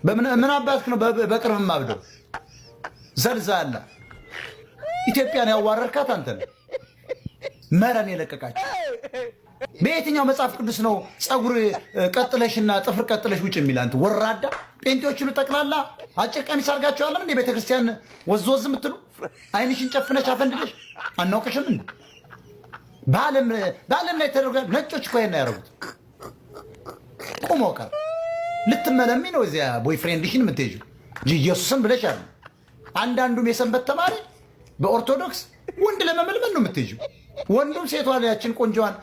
ምን አባትክ ነው በቅርብ ማብደው ዘልዛላ ኢትዮጵያን ያዋረርካት አንተ ነህ። መረን የለቀቃችሁ በየትኛው መጽሐፍ ቅዱስ ነው ጸጉር ቀጥለሽና ጥፍር ቀጥለሽ ውጭ የሚል? አንተ ወራዳ ጴንጤዎች ሁሉ ጠቅላላ አጭር ቀሚስ አድርጋችኋል እንዴ? ቤተክርስቲያን ወዝወዝ የምትሉ አይንሽን ጨፍነሽ አፈንድለሽ አናውቅሽም እንዴ? በዓለም ላይ ተደርጓል። ነጮች እኮ ይሄን ያደረጉት ቁሞ ቀር ልትመለሚ ነው እዚያ ቦይፍሬንድሽን የምትሄጂው እንጂ ኢየሱስን ብለሽ አለ። አንዳንዱም የሰንበት ተማሪ በኦርቶዶክስ ወንድ ለመመልመል ነው የምትሄጂው። ወንዱም ሴቷ ያችን ቆንጆዋን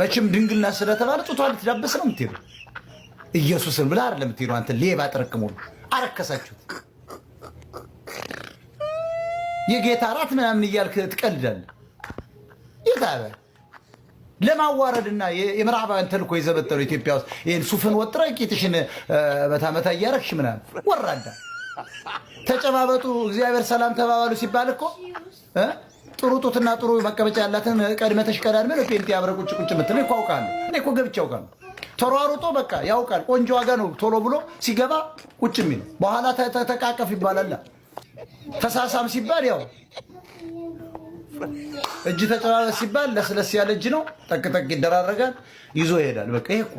መቼም ድንግልና ስለተባለ ጡቷ ልትዳበስ ነው የምትሄዱ። ኢየሱስን ብለህ አይደለም የምትሄዱ። አንተ ሌባ ጠረቅሞ አረከሳችሁት። የጌታ እራት ምናምን እያልክ ትቀልዳለህ። ይታበ ለማዋረድና የምዕራባውያን ተልኮ የዘበጠሉ ኢትዮጵያ ውስጥ ይሄን ሱፍን ወጥረ ቂጥሽን በታመታ እያረግሽ ምናምን ወራዳ ተጨባበጡ፣ እግዚአብሔር ሰላም ተባባሉ ሲባል እኮ ጥሩ ጡትና ጥሩ መቀመጫ ያላትን ቀድመተሽ ቀዳድመ ነው ፔንቲ አብረ ቁጭ የምትለው እኮ አውቃለሁ። እኔ እኮ ገብቼ አውቃለሁ። ተሯሩጦ በቃ ያውቃል። ቆንጆ ዋጋ ነው ቶሎ ብሎ ሲገባ ቁጭ የሚል በኋላ ተቃቀፍ ይባላል። ተሳሳም ሲባል ያው እጅ ተጨባበጥ ሲባል ለስለስ ያለ እጅ ነው፣ ጠቅጠቅ ይደራረጋል፣ ይዞ ይሄዳል። በቃ ይሄ እኮ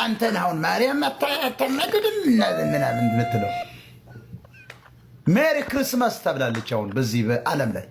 አንተን አሁን ማርያም አታናግድም ምናምን የምትለው ሜሪ ክርስማስ ተብላለች አሁን በዚህ በዓለም ላይ